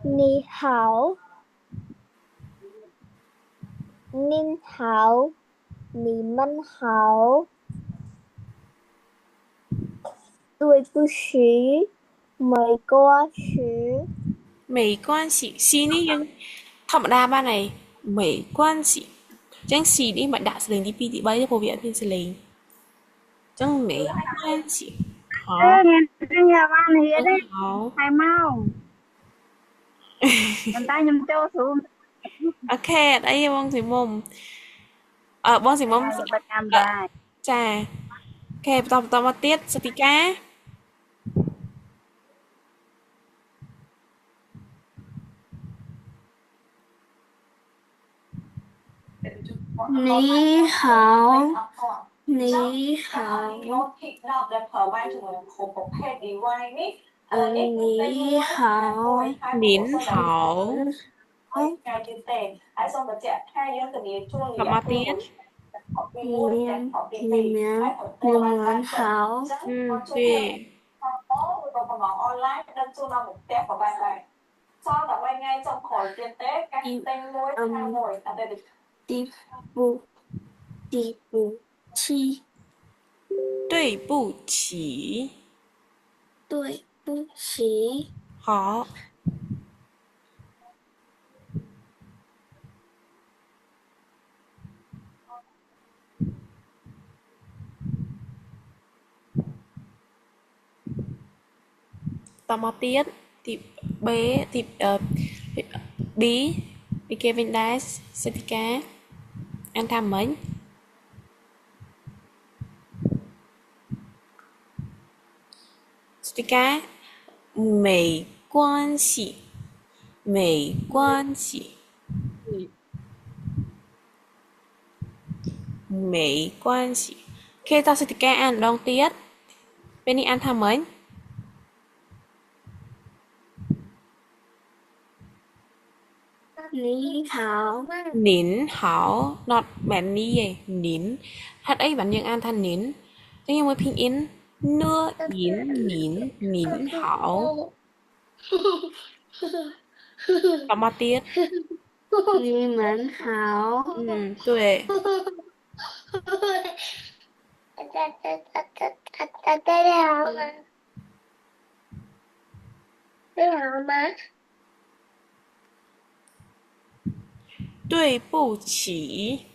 Ni hảo, Nin hảo, Ni们好, Tôi不是, Mời qua sử. Mấy quan sĩ xí ní nhưng thậm đa ba này mấy quan sĩ chẳng xí đi mà đã xử lý đi pi thì bây giờ phổ biến thì xử lý chẳng mấy quan sĩ Ê, khó nghe nhà bạn hiến chẳng đấy, khó hai mau. Nhân tay nhầm cho xuống. ok đây bông gì mồm bông gì mồm Hai người bật nhầm ờ, dài. chà ok tao tao mà tiết sẽ tí cá Ni hảo, Ni hảo, Ni hảo, nín hảo tao mà tiết Niềm, niềm, niềm mến hảo. tùy Đi, đi bu, đi bu chi, 对不起 Tôi bu xí. 好 tao mà tiết thì bé thì bí bí Kevin Dice sẽ tí cá anh tham mấy 这个没关系，没关系，没关系。Khi tao sẽ cái ăn đón tiết, bên đi ăn tham mấy? Ni hảo, Nín hảo, not bạn ní gì, nín. Hát ấy bạn nhưng ăn than nín. Thế nhưng mà拼in nữa, nín, nín, nín hảo. Tao mà tiết. Ni mến hảo. Tuệ. Đây hảo mà. Đây hảo mà. 对不起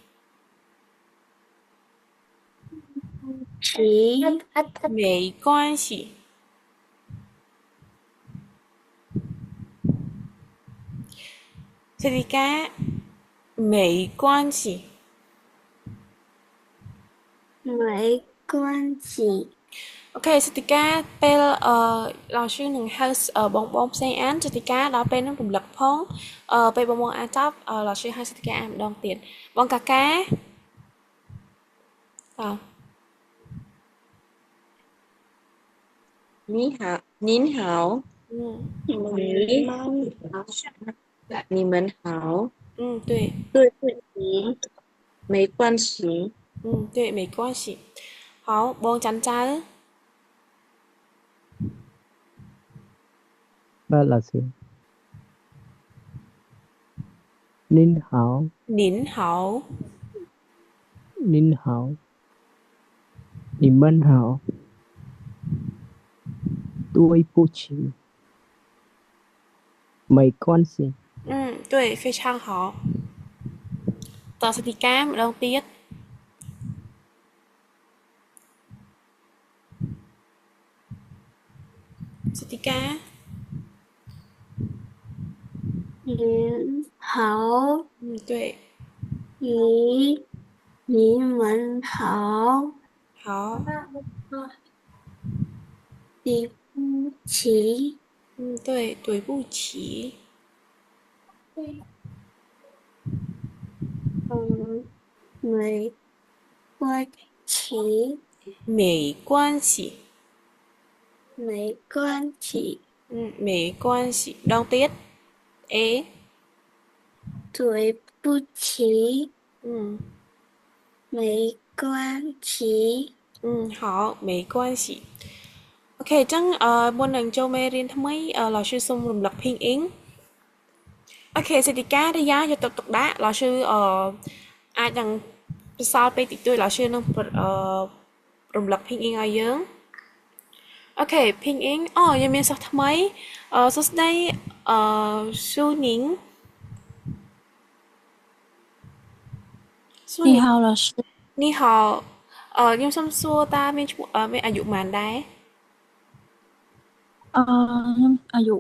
，Chỉ, 没关系。Thế thì cá, 没关系。mấy quan chỉ. Ok, setika pel lao sư nâng house bong bong sen án setika đó pel nó rùng lực phong pel bong bong a top lao sư hai setika am đong tiền bong cà cá ờ 您好，ừ 你们好，对对不起，没关系。对没关系好 bong chắn trái Ba là gì? Ninh hảo, nín hảo Ninh hảo, Nì mân hảo, Tôi bù chỉ, Mày con gì? 对非常好 tờ setika đong tiết setika Ni hảo, 对 Ni, Ni mến hảo. 好 Đi bu chỉ. 对对不起 Mấy quan chỉ, 没关系 mấy quan chỉ. 没关系 đong tiết ế Tuổi bu chỉ, ừ mấy quan chỉ. 好，没关系。OK，ចឹងមុននឹងចូលមេរៀនថ្មី老師សូមរំលឹក拼音 Ok, Setika đi giá cho tục tục đá lão sư ai đang sao bây tụi tôi lão sư nó rung lập hình in ai dưỡng. Ok, hình in giờ mình sao tham mấy số đây su nín su 你 nín 好，老师。你好nhưng xong xua ta mình mìnhอายุmàn đá ខ្ញុំអាយុ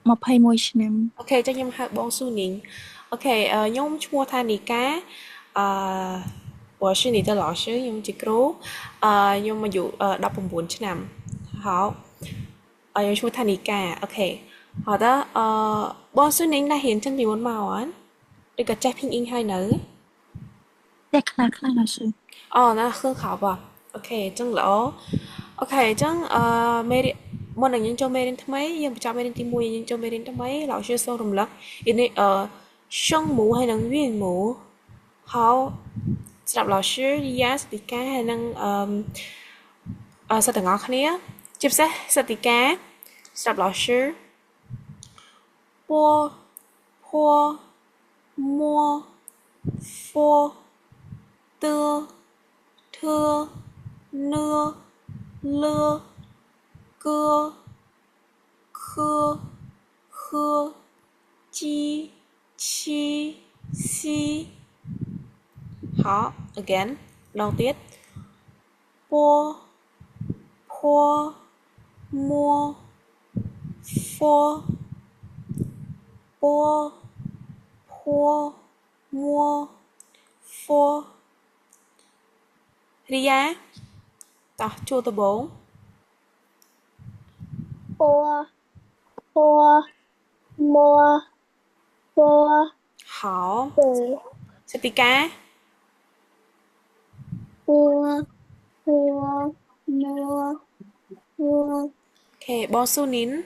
21ឆ្នាំ ok cho nhưng hai bọn su nín ok nhưng mua tha nì cá 我是你的老师nhưng chỉ cú nhưng mà dụ đọc bùng bún chứ nằm hảo nhưng mua tha nì cá ok họ đó bọn su nín là hiện trên bị bốn màu á được cả trái pin in hai nữ តែខ្លះខ្លះ老师 nó là khương khảo vào ok chân lỗ ok chân mê đi môn này những cho mê đến mấy nhưng cho mê đến tìm mùi nhưng cho mê đến mấy lão sư sâu rùng lắc in đây sông mũ hay là nguyên mũ hảo đọc lão sư đi giá sẽ cá hay năng sao từ ngõ khné chụp sách sẽ cá đọc lão sư po po mua phô tưa thưa nưa lưa cưa khưa khưa chi chi si hảo again đầu tiết po po mua phô po po mua phô Ria tao chua tao bốn Phô, phô, mua, phô, hảo từ, Setika phô, phô, mua, phô, ok bon su nín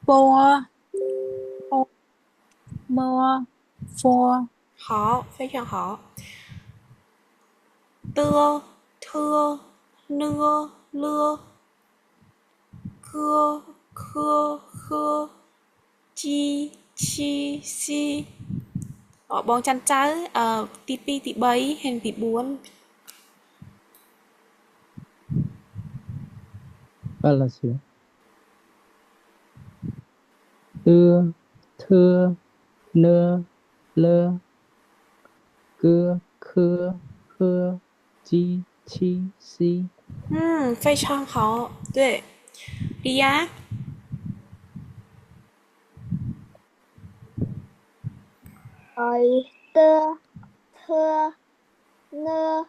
波波摸佛 好非常好 tưa thưa nưa lưa cưa khưa khưa chi chi si bon chăn trái tí pi tí bấy hay tí buôn Fala assim. Tưa, thưa, nơ, lơ, cưa, khưa, khưa, chi, chi, si. 非常好对 Ria ơi, tơ, thơ, nơ,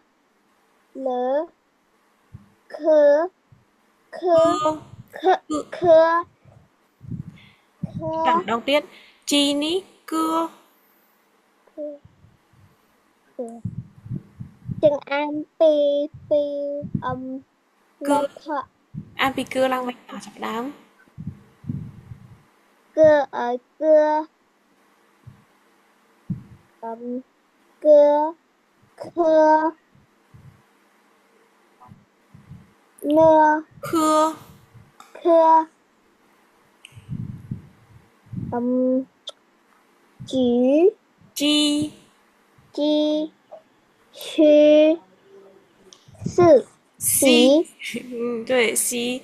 lỡ, khơ, khơ, cưa khơ, khơ, khơ, chẳng đầu tiên chi ní cưa khơ, khơ. Chân an pi pi cưa lật thọ ăn pi cưa lăng mạch ở chập đám cưa ở cưa cưa khơ nưa khưa khơ chỉ chi chi chứ sự si xí对 si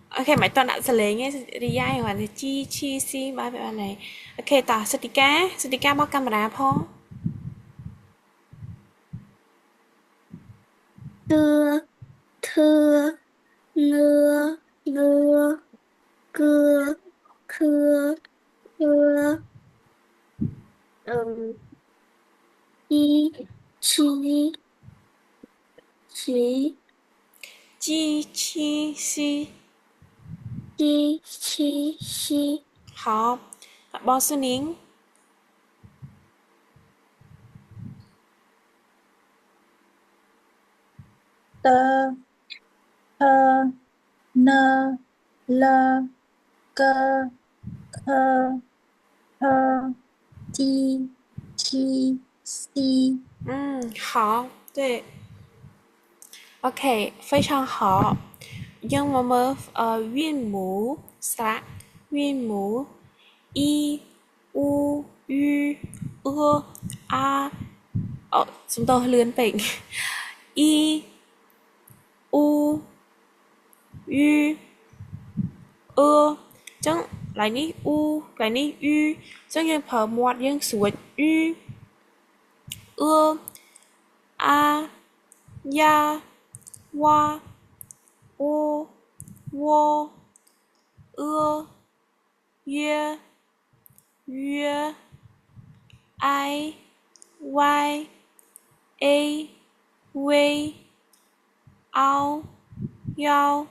ok mấy toàn đã xử lý nghe Ria hoàn thì chi chi si ba vậy bạn này ok tỏ Setika bao camera phong tưa thưa nưa lưa cưa khưa khưa chi chi chí chi chi si chi chi si 好bao su nín tơ thơ nơ lơ cơ khơ thơ chi chi si 好对 ok 非常好 nhưng mà mơ viên mũ sạ 韵母 y u ü ơ a chúng tôi lươn bệnh y u ü ơ chẳng lại ní u lại ní ü chẳng như phở một nhưng suốt ü ơ a ya wa o wo ơ ye yue I y a way ao yao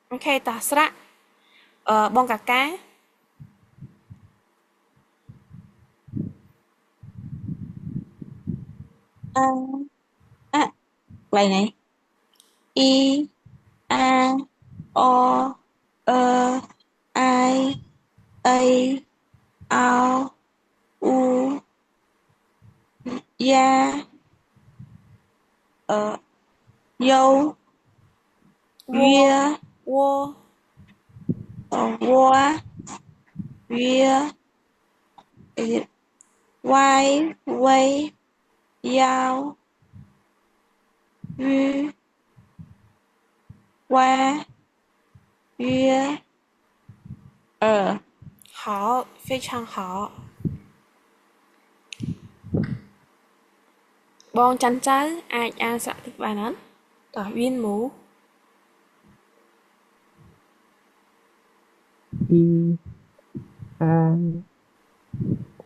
ok ta sra bon cả cá Bài này I A O ơ I A ao u ya dâu wo vía wo hoa vía quay quay dao ư qua vía hảo 非常好 bon chăn cháu ai ăn sạ thức bài nắn tỏ uyên mũ I A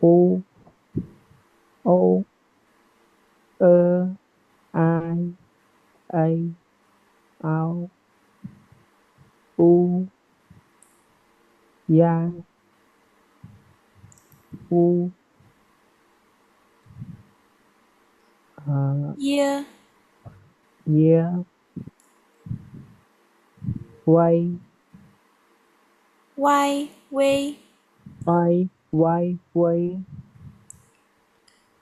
O O ơ I A ao u ya u yeah yeah quay why way quay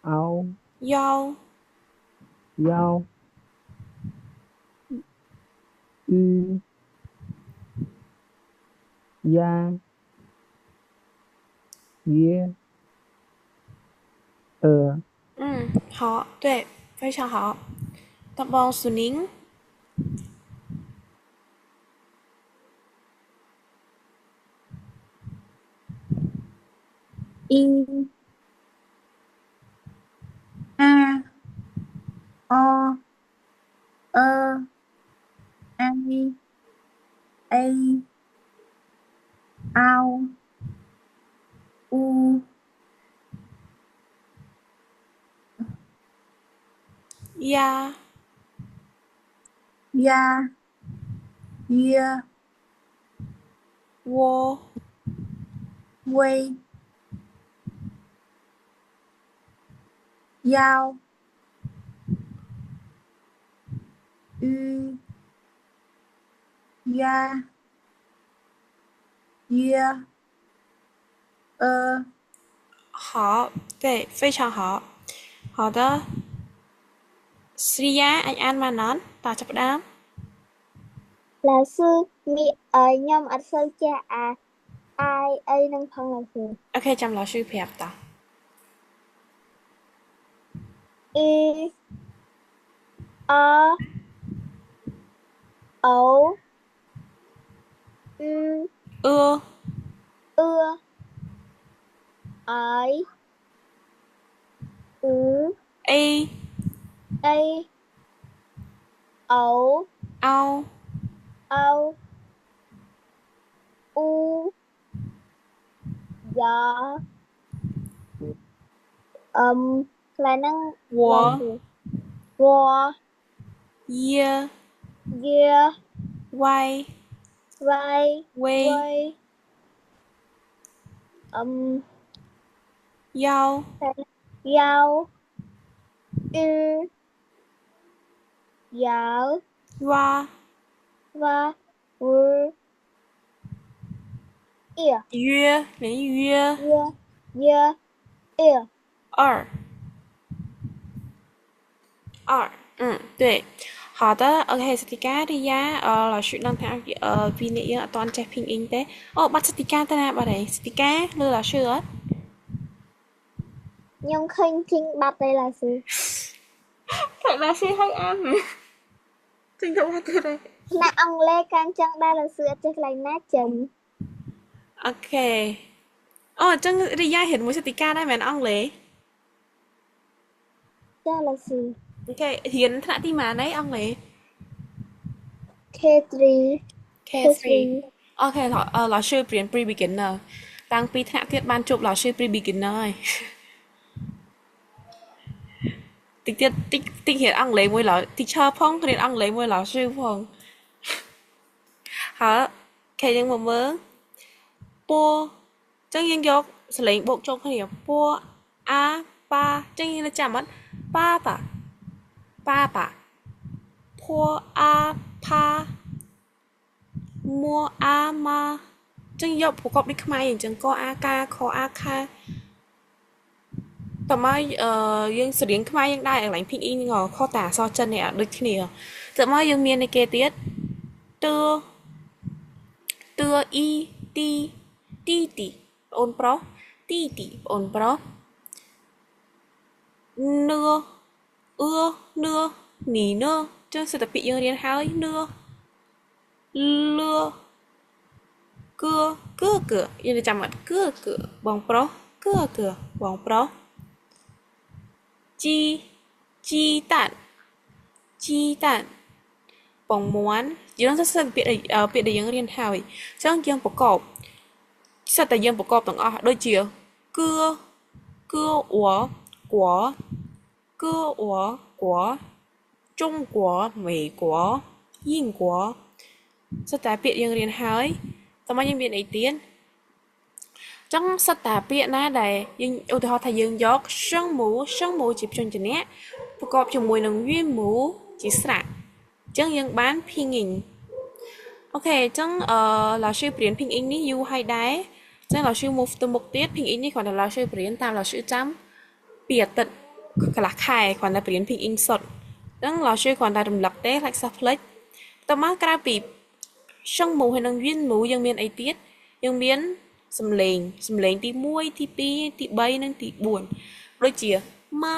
ao yao dao ư ya yeah 好对非常好 tập bon su nín I A O ơ A ao u ya ya yeah wo way dao ư ya yeah 好对非常好好的 Sriya anh ăn mà nón ta chấp đám Là sư nhom ở sơn cha ai ấy nâng thân là sư ok chăm là sư phép ta y o ấu ư ưa ưa ấy ứ a ấy ấu ao âu u dạ là năng là wo gì wo yeah yeah why vai way way yao dao ư dạo wa và vừa ear 约连约 yeah yeah ear 二对好的 OK สติกาđi giá là sự đang theo vì nãy giờ toàn chạy pin in thế bắt สติกาtới nào bà đấy สติกา lừa là sự á ខ្ញុំឃើញធីងបាត់ទេឡាស៊ូ thật là sự hay ăn chính thức bắt tới đây ថ្នាក់អង់គ្លេសកាំងចឹងដែរឡាស៊ូអត់ចេះកន្លែងណាចិន ok chẳng đi giá hiện một สติกา ได้ mà ông lẽ ចាឡាស៊ូ ok hiện thằng tí mà đấy ông lẽ K3 K3 ok là sự biến pre beginner tăng pi thằng tiết ban chụp là sự pre beginner rồi tích hiện ăn lấy môi là teacher phong hiện ăn lấy môi là sư phong hả cái những một mớ po chẳng những dọc xử lý bộ trong cái điểm po a ba chẳng những là chạm mắt ba ba po a pa mua a ma chẳng dọc của cọp đi khaiอย่างchẳng có a ca kho a kha ต่อมาយើងស្រៀងខ្មែរយើងដែរឡើងពីអ៊ីងខតាសចិននេះដូចគ្នាតើមកយើងមាននៃគេទៀតទឺអ៊ីទីអូនប្រុសទីអូនប្រុសនឿនឿនីនឿចឹងសិតតែពាក្យយើងរៀនហើយនឿលឿគឺយើងចាំអត់គឺបងប្រុសគឺបងប្រុស 鸡蛋 bóng muán dương rất sân biệt để dương riêng hào chẳng dương bộ cọp sao tại dương bộ cọp tổng đôi chiều cưa ủa của Trung Quốc Mỹ Quốc Yên Quốc sao tại biệt dương riêng hào tao mới dương biệt ấy tiến chẳng sát tà biệt na đây nhưng ưu tiên họ thay dương gió sương mù chụp trên trên nétประกอบជាមួយ នឹង វាមូជាស្រៈចឹងយើងបានភីងអ៊ីងអូខេចឹងឡាsưព្រៀនភីងអ៊ីងនេះយូរហើយដែរចឹងឡាsư move ទៅមុខទៀតភីងអ៊ីងនេះគ្រាន់តែឡាsưព្រៀនតាមឡាsưចាំពីអាទិត្យកន្លះខែគ្រាន់តែព្រៀនភីងអ៊ីងសុទ្ធចឹងឡាsưគ្រាន់តែរំលឹកទេខ្លាចសោះផ្លេចតមកក្រៅពីសឹងមូហើយនឹងវាមូយើងមានអីទៀតយើងមានសំឡេងទី1ទី2ទី3និងទី4ដូចជាម៉ា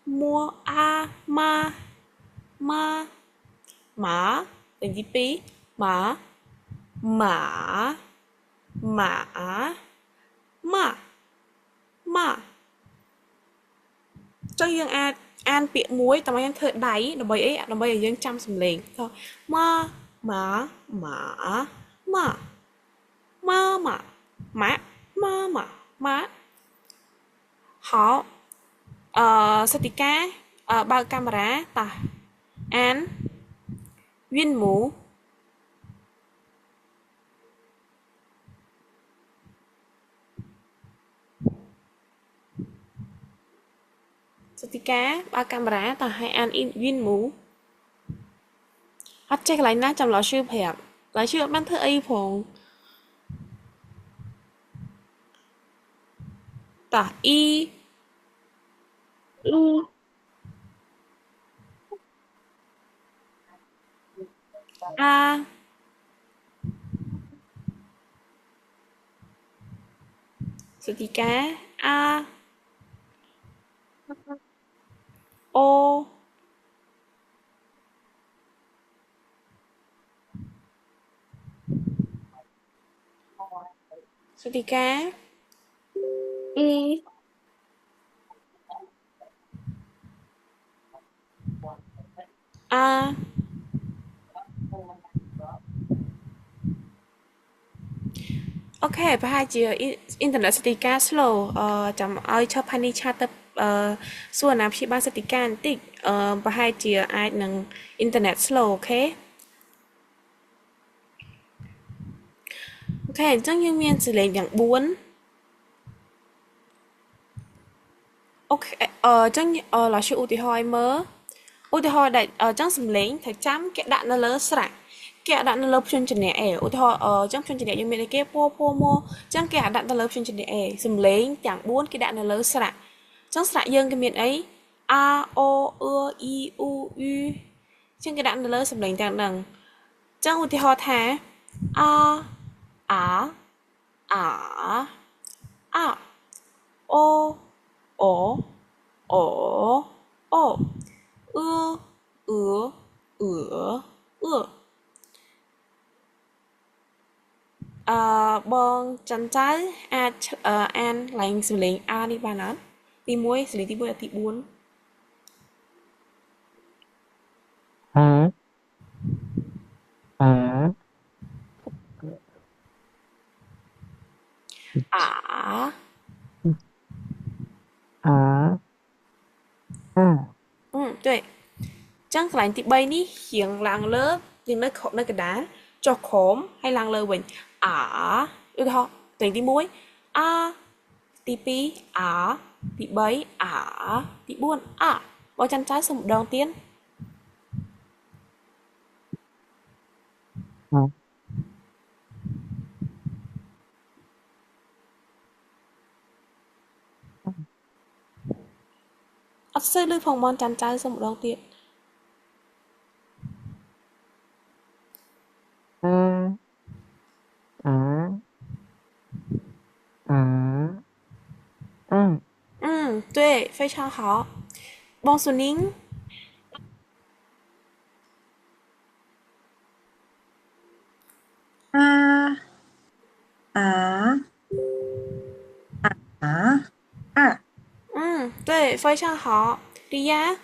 mua a má đến tí pí má cho dương an bịa muối tao em thợ đáy nó bây giờ dương chăm sầm liền thôi má họสติกาបើកកាមេរ៉ាតោះអានវៀនមូสติกาបើកកាមេរ៉ាតោះឲ្យអានវៀនមូអត់ចេះកន្លែងណាចាំឡោឈឺប្រាប់ឡោឈឺអត់បានធ្វើអីផងតោះអ៊ី a Sutika a o Sutika y a ok ប្រហែលជា internet ស្ទីកា slow ចាំឲ្យឈប់ផានីឆាទៅសួរណាព្យាបាលស្ទីកាបន្តិចប្រហែលជាអាចនឹង internet slow អូខេអញ្ចឹងយើងមានសលេងទាំង4អូខេអញ្ចឹងឡាឈឺឧទាហរណ៍មើលឧទាហរណ៍ដែលអញ្ចឹងសំលេងត្រូវចាំគេដាក់នៅលើស្រៈគេដាក់នៅលើព្យញ្ជនៈ A ឧទាហរណ៍អញ្ចឹងព្យញ្ជនៈយើងមានគេពោម៉ូអញ្ចឹងគេដាក់នៅលើព្យញ្ជនៈ A សំលេងទាំង4គេដាក់នៅលើស្រៈអញ្ចឹងស្រៈយើងគេមានអី A O E I U Chứ cái đạn lỡ sầm đánh đạn đằng chẳng một thì họ thả a á á a ô ổ ổ ổ ư ứa ứa ứaបងច័ន្ទចៅអាចអានឡើងសំឡេង A នេះបានអត់ទី1សំឡេងទី1ដល់ទី4 Á. Á. à Á. À. Tuệ chẳng lại thì bay ní hiện làng lớp nhưng nó khổ nó cái đá cho khổm hay làng lơ bình được không tuyển tí muối tí pi tí bấy tí buôn bao chân trái xong đầu tiên À. xây lưu phòng mòn chân trái xong đầu tiên A. Á. Á. À. tuệ phải cho họ bong số nín A á á à tuệ phải cho họ đi ra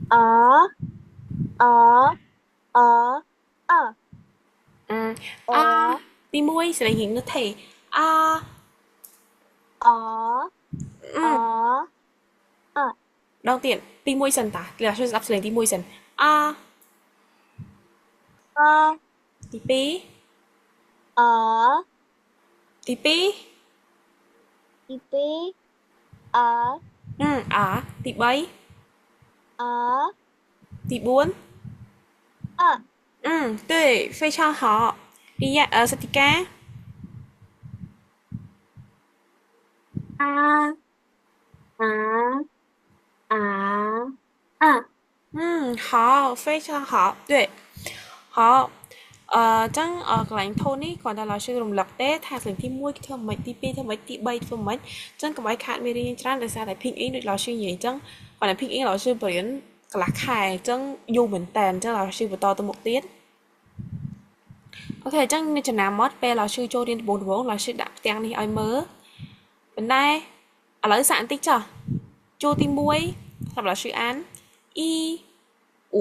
ở ở ở ở ở đi muối sẽ là hiện nó thể ở ở ở đầu tiên đi muối sần ta là sẽ đọc sẽ đi muối sần ơ tí pi ở tí pi tí pi ở tí bấy ở tí buôn ở 对非常好đi ở Satika a á á à 好非常好对好chẳng ở cái lãnh thôn ấy còn là老师 rùng lập tế thàสิ่งที่មួយធ្វើមិនទី2ធ្វើមិនទី3ធ្វើមិនចឹងកុំឲ្យខាតមេរៀនច្រើនដោយសារតែ ping in ដូច老师និយាយចឹងគាត់តែ ping in 老师បរៀនកន្លះខែចឹងយូរមែនតើចឹង老师បន្តទៅមុខទៀតអូខេចឹងនៅចំណាំមកពេល老師ចូលរៀនដំបូង老師ដាក់ផ្ទាំងនេះឲ្យមើលប៉ុន្តែឥឡូវសាកបន្តិចចុះចូលទី1សម្រាប់老师អាន y 五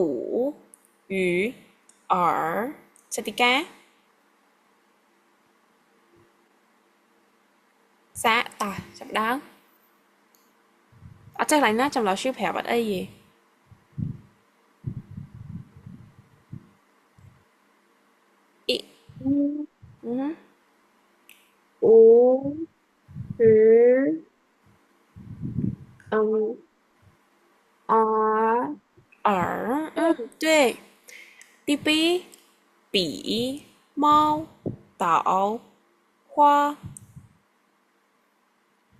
鱼儿Satika xã tỏi chậm đáng chắc là nó trong lò siêu phèo bắt ấy gì ý ú hứ ở ở对 TP 笔猫岛花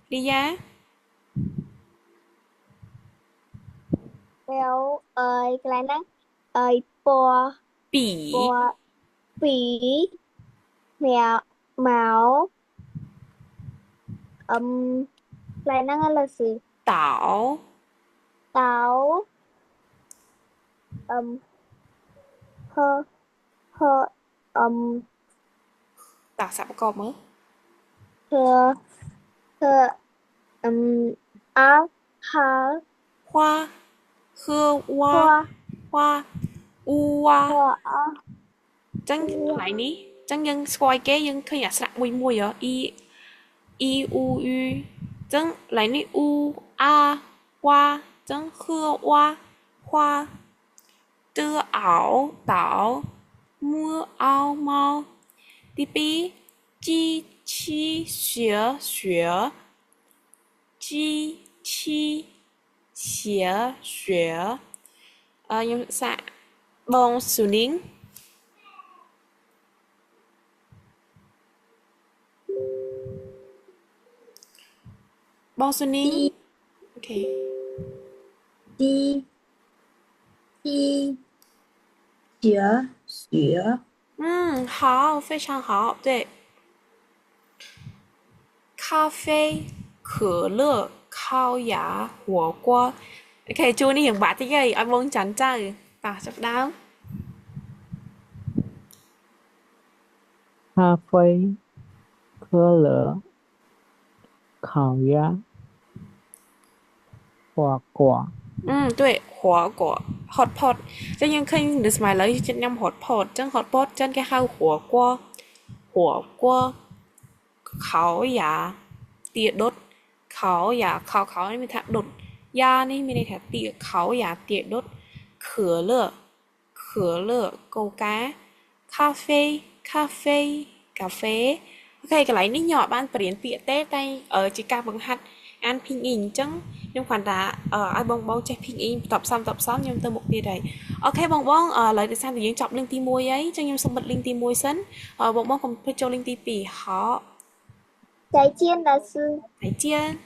đi giá béo ơi cái này ơi bò bỉ bò phỉ mèo máu cái này là gì tảo táo hơ hơ tảo sao có mới hơ hơ áo hơ hoa hưa hoa hoa hoa u hoa hoa chẳng lại ní chẳng nhân squai kế nhân khơi nhà sạc mùi mùi ở i u u chẳng lại ní u a hoa chẳng hưa hoa hoa tư ảo tảo mưa ao mau đi bi chi chi xue xue chi chi xue xue nhưng sao bông xử nín Bon Sunny. Đi. Ok. Đi. Đi. Sữa. Sữa. 好，非常好，对。咖啡、可乐、烤鸭、火锅。Ok, chú này hiện bát thì cái ai muốn chán chơi. Ta chấp đáo. cà phê, 可乐、烤鸭、火锅。对，火锅 hot pot 这ยังเคยนึกสมัยเลยจะยำ hot pot จัง hot pot จังแค่ข้าวหัวกัวเขาหยาเตี๋ยดดเขาหยาเขานี่มีแถบดดยานี่มีในแถบเตี๋ยเขาหยาเตี๋ยดด可乐câu cá cà phê ok cái lấy ní nhỏ ban biển tiện tết đây ở chỉ ca bằng hạt ăn pin in chăng nhưng khoản đã ai bong bong chạy pin in tập xong nhưng từ một tia đây ok bong bong lấy từ sang từ những chọc linh ti môi ấy cho nhưng xong bật linh ti môi sấn bong bong còn phải cho linh ti pì họ 再见，老师。再见